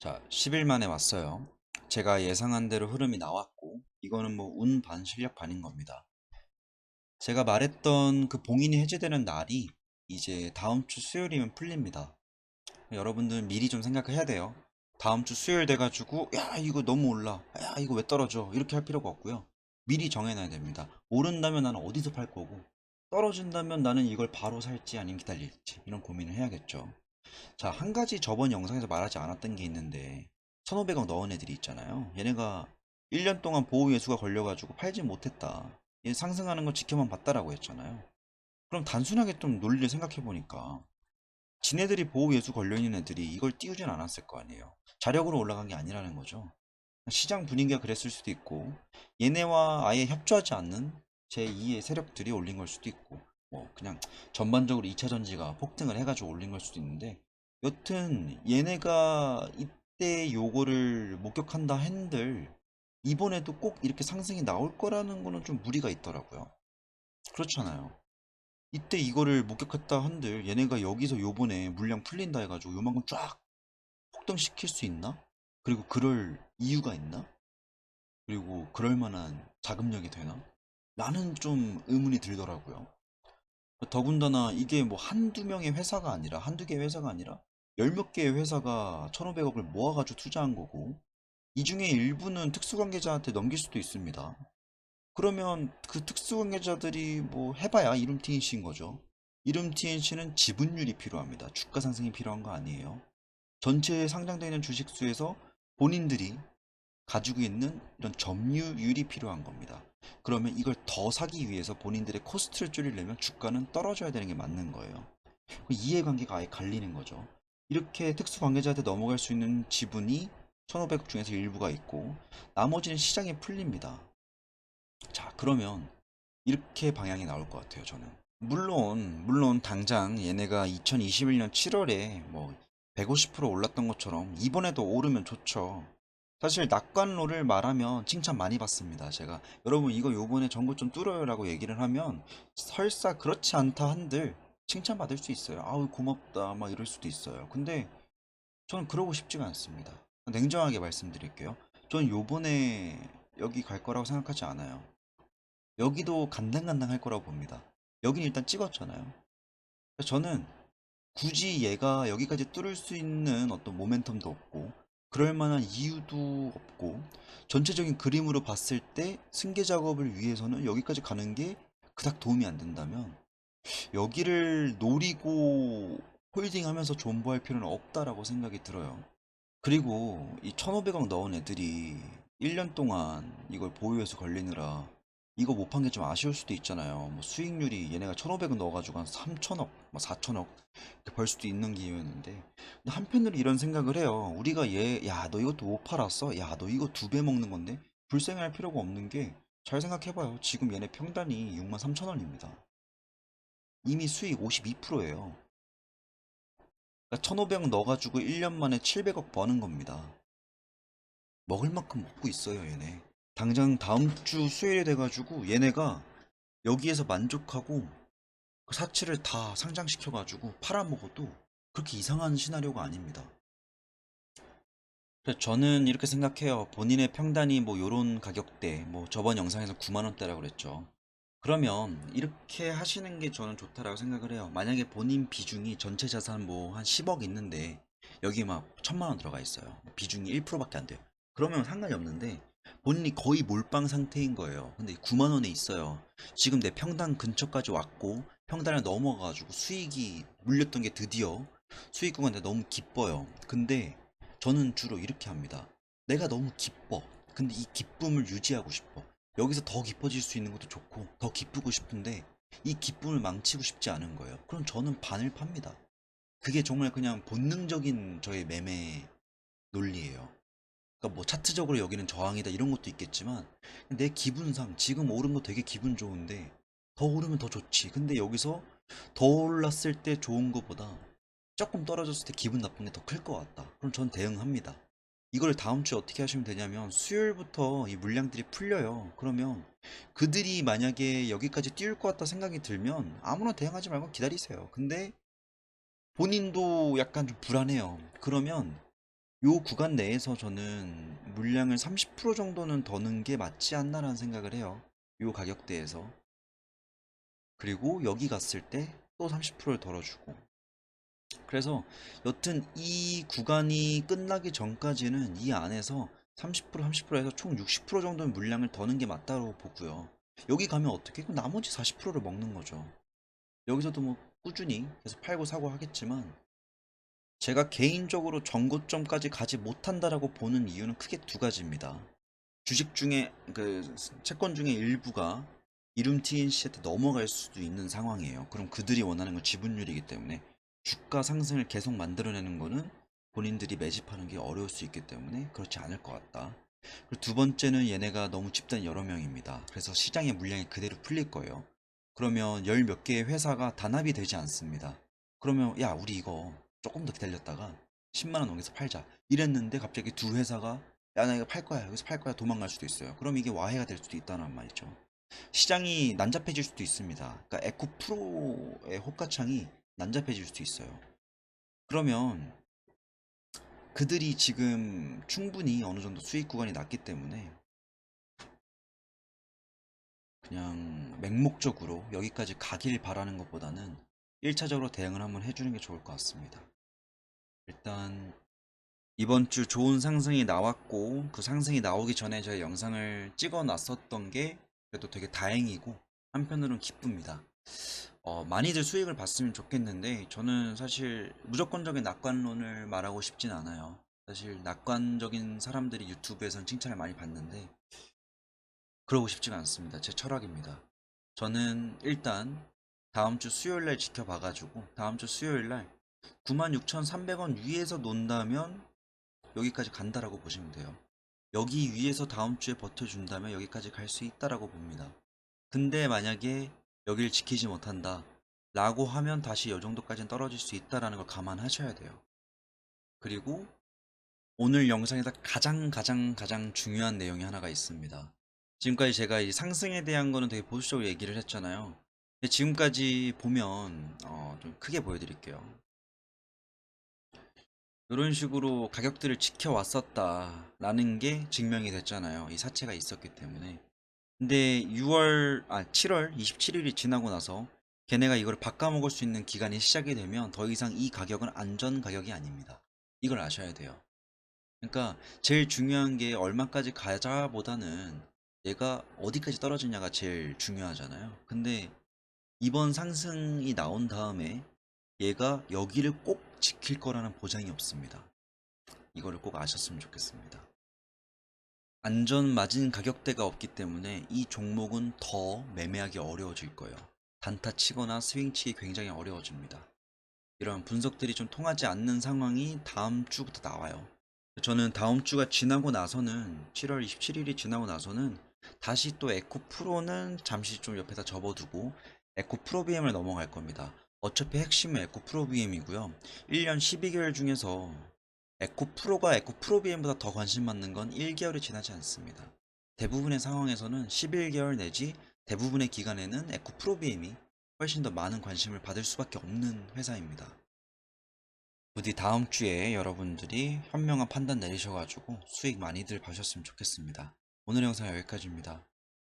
자, 10일 만에 왔어요. 제가 예상한 대로 흐름이 나왔고, 이거는 뭐 운 반 실력 반인 겁니다. 제가 말했던 그 봉인이 해제되는 날이 이제 다음 주 수요일이면 풀립니다. 여러분들 미리 좀 생각해야 돼요. 다음 주 수요일 돼가지고, 야, 이거 너무 올라. 야, 이거 왜 떨어져? 이렇게 할 필요가 없고요. 미리 정해놔야 됩니다. 오른다면 나는 어디서 팔 거고, 떨어진다면 나는 이걸 바로 살지 아니면 기다릴지, 이런 고민을 해야겠죠. 자, 한 가지 저번 영상에서 말하지 않았던 게 있는데 1,500억 넣은 애들이 있잖아요. 얘네가 1년 동안 보호예수가 걸려가지고 팔지 못했다. 얘 상승하는 거 지켜만 봤다라고 했잖아요. 그럼 단순하게 좀 논리를 생각해보니까 지네들이 보호예수 걸려있는 애들이 이걸 띄우진 않았을 거 아니에요. 자력으로 올라간 게 아니라는 거죠. 시장 분위기가 그랬을 수도 있고 얘네와 아예 협조하지 않는 제2의 세력들이 올린 걸 수도 있고 뭐 그냥 전반적으로 2차 전지가 폭등을 해가지고 올린 걸 수도 있는데 여튼 얘네가 이때 요거를 목격한다 한들 이번에도 꼭 이렇게 상승이 나올 거라는 거는 좀 무리가 있더라고요. 그렇잖아요. 이때 이거를 목격했다 한들 얘네가 여기서 요번에 물량 풀린다 해가지고 요만큼 쫙 폭등시킬 수 있나? 그리고 그럴 이유가 있나? 그리고 그럴 만한 자금력이 되나? 나는 좀 의문이 들더라고요. 더군다나 이게 뭐 한두 명의 회사가 아니라, 한두 개의 회사가 아니라, 열 몇 개의 회사가 1,500억을 모아가지고 투자한 거고, 이 중에 일부는 특수관계자한테 넘길 수도 있습니다. 그러면 그 특수관계자들이 뭐 해봐야 이름 TNC인 거죠. 이름 TNC는 지분율이 필요합니다. 주가 상승이 필요한 거 아니에요. 전체에 상장되어 있는 주식수에서 본인들이 가지고 있는 이런 점유율이 필요한 겁니다. 그러면 이걸 더 사기 위해서 본인들의 코스트를 줄이려면 주가는 떨어져야 되는 게 맞는 거예요. 그 이해관계가 아예 갈리는 거죠. 이렇게 특수관계자한테 넘어갈 수 있는 지분이 1,500억 중에서 일부가 있고 나머지는 시장에 풀립니다. 자, 그러면 이렇게 방향이 나올 것 같아요, 저는. 물론 당장 얘네가 2021년 7월에 뭐 150% 올랐던 것처럼 이번에도 오르면 좋죠. 사실 낙관론을 말하면 칭찬 많이 받습니다. 제가 여러분 이거 요번에 전고 좀 뚫어요라고 얘기를 하면 설사 그렇지 않다 한들 칭찬받을 수 있어요. 아우 고맙다 막 이럴 수도 있어요. 근데 저는 그러고 싶지가 않습니다. 냉정하게 말씀드릴게요. 저는 요번에 여기 갈 거라고 생각하지 않아요. 여기도 간당간당 할 거라고 봅니다. 여긴 일단 찍었잖아요. 저는 굳이 얘가 여기까지 뚫을 수 있는 어떤 모멘텀도 없고 그럴 만한 이유도 없고 전체적인 그림으로 봤을 때 승계 작업을 위해서는 여기까지 가는 게 그닥 도움이 안 된다면 여기를 노리고 홀딩하면서 존버할 필요는 없다라고 생각이 들어요. 그리고 이 1,500억 넣은 애들이 1년 동안 이걸 보유해서 걸리느라 이거 못 판 게 좀 아쉬울 수도 있잖아요. 뭐 수익률이 얘네가 1,500억 넣어가지고 한 3천억, 뭐 4천억 이렇게 벌 수도 있는 기회였는데 근데 한편으로 이런 생각을 해요. 우리가 야, 너 이것도 못 팔았어? 야, 너 이거 2배 먹는 건데? 불쌍할 필요가 없는 게 잘 생각해봐요. 지금 얘네 평단이 6만 3천 원입니다. 이미 수익 52%예요. 그러니까 1,500억 넣어가지고 1년 만에 700억 버는 겁니다. 먹을 만큼 먹고 있어요, 얘네. 당장 다음 주 수요일이 돼가지고 얘네가 여기에서 만족하고 그 사치를 다 상장시켜가지고 팔아먹어도 그렇게 이상한 시나리오가 아닙니다. 그래서 저는 이렇게 생각해요. 본인의 평단이 뭐 요런 가격대, 뭐 저번 영상에서 9만 원대라고 그랬죠. 그러면 이렇게 하시는 게 저는 좋다라고 생각을 해요. 만약에 본인 비중이 전체 자산 뭐 한 10억 있는데 여기 막 1,000만 원 들어가 있어요. 비중이 1%밖에 안 돼요. 그러면 상관이 없는데 본인이 거의 몰빵 상태인 거예요. 근데 9만 원에 있어요. 지금 내 평단 근처까지 왔고 평단을 넘어가가지고 수익이 물렸던 게 드디어 수익 구간에 너무 기뻐요. 근데 저는 주로 이렇게 합니다. 내가 너무 기뻐. 근데 이 기쁨을 유지하고 싶어. 여기서 더 깊어질 수 있는 것도 좋고 더 기쁘고 싶은데 이 기쁨을 망치고 싶지 않은 거예요. 그럼 저는 반을 팝니다. 그게 정말 그냥 본능적인 저의 매매 논리예요. 그러니까 뭐 차트적으로 여기는 저항이다 이런 것도 있겠지만 내 기분상 지금 오른 거 되게 기분 좋은데 더 오르면 더 좋지. 근데 여기서 더 올랐을 때 좋은 거보다 조금 떨어졌을 때 기분 나쁜 게 더 클 것 같다. 그럼 전 대응합니다. 이걸 다음 주에 어떻게 하시면 되냐면 수요일부터 이 물량들이 풀려요. 그러면 그들이 만약에 여기까지 띄울 것 같다 생각이 들면 아무나 대응하지 말고 기다리세요. 근데 본인도 약간 좀 불안해요. 그러면 요 구간 내에서 저는 물량을 30% 정도는 더 넣은 게 맞지 않나라는 생각을 해요. 요 가격대에서. 그리고 여기 갔을 때 또 30%를 덜어주고. 그래서 여튼 이 구간이 끝나기 전까지는 이 안에서 30% 30%에서 총 60% 정도의 물량을 더 넣은 게 맞다고 보고요. 여기 가면 어떻게? 그럼 나머지 40%를 먹는 거죠. 여기서도 뭐 꾸준히 계속 팔고 사고 하겠지만 제가 개인적으로 전고점까지 가지 못한다라고 보는 이유는 크게 두 가지입니다. 주식 중에 그 채권 중에 일부가 이룸 TNC한테 넘어갈 수도 있는 상황이에요. 그럼 그들이 원하는 건 지분율이기 때문에 주가 상승을 계속 만들어내는 거는 본인들이 매집하는 게 어려울 수 있기 때문에 그렇지 않을 것 같다. 그리고 두 번째는 얘네가 너무 집단 여러 명입니다. 그래서 시장의 물량이 그대로 풀릴 거예요. 그러면 열 몇 개의 회사가 단합이 되지 않습니다. 그러면 야 우리 이거 조금 더 기다렸다가 10만 원 넘겨서 팔자 이랬는데 갑자기 두 회사가 야 나 이거 팔 거야 여기서 팔 거야 도망갈 수도 있어요. 그럼 이게 와해가 될 수도 있다는 말이죠. 시장이 난잡해질 수도 있습니다. 그러니까 에코 프로의 호가창이 난잡해질 수도 있어요. 그러면 그들이 지금 충분히 어느 정도 수익 구간이 났기 때문에 그냥 맹목적으로 여기까지 가길 바라는 것보다는 1차적으로 대응을 한번 해주는 게 좋을 것 같습니다. 일단 이번 주 좋은 상승이 나왔고 그 상승이 나오기 전에 제가 영상을 찍어 놨었던 게 그래도 되게 다행이고 한편으로는 기쁩니다. 많이들 수익을 봤으면 좋겠는데 저는 사실 무조건적인 낙관론을 말하고 싶진 않아요. 사실 낙관적인 사람들이 유튜브에선 칭찬을 많이 받는데 그러고 싶지가 않습니다. 제 철학입니다. 저는 일단 다음 주 수요일 날 지켜봐가지고 다음 주 수요일 날 96,300원 위에서 논다면 여기까지 간다라고 보시면 돼요. 여기 위에서 다음 주에 버텨준다면 여기까지 갈 수 있다라고 봅니다. 근데 만약에 여길 지키지 못한다 라고 하면 다시 이 정도까지는 떨어질 수 있다라는 걸 감안하셔야 돼요. 그리고 오늘 영상에서 가장 중요한 내용이 하나가 있습니다. 지금까지 제가 이 상승에 대한 거는 되게 보수적으로 얘기를 했잖아요. 근데 지금까지 보면 좀 크게 보여드릴게요. 이런 식으로 가격들을 지켜왔었다라는 게 증명이 됐잖아요. 이 사채가 있었기 때문에. 근데 7월 27일이 지나고 나서 걔네가 이걸 바꿔먹을 수 있는 기간이 시작이 되면 더 이상 이 가격은 안전 가격이 아닙니다. 이걸 아셔야 돼요. 그러니까 제일 중요한 게 얼마까지 가자보다는 얘가 어디까지 떨어지냐가 제일 중요하잖아요. 근데 이번 상승이 나온 다음에 얘가 여기를 꼭 지킬 거라는 보장이 없습니다. 이거를 꼭 아셨으면 좋겠습니다. 안전 마진 가격대가 없기 때문에 이 종목은 더 매매하기 어려워질 거예요. 단타 치거나 스윙 치기 굉장히 어려워집니다. 이런 분석들이 좀 통하지 않는 상황이 다음 주부터 나와요. 저는 다음 주가 지나고 나서는 7월 27일이 지나고 나서는 다시 또 에코 프로는 잠시 좀 옆에다 접어두고 에코 프로 BM을 넘어갈 겁니다. 어차피 핵심은 에코 프로 BM이고요. 1년 12개월 중에서 에코 프로가 에코 프로 BM보다 더 관심 받는 건 1개월이 지나지 않습니다. 대부분의 상황에서는 11개월 내지 대부분의 기간에는 에코 프로 BM이 훨씬 더 많은 관심을 받을 수밖에 없는 회사입니다. 부디 다음 주에 여러분들이 현명한 판단 내리셔가지고 수익 많이들 봐셨으면 좋겠습니다. 오늘 영상 여기까지입니다.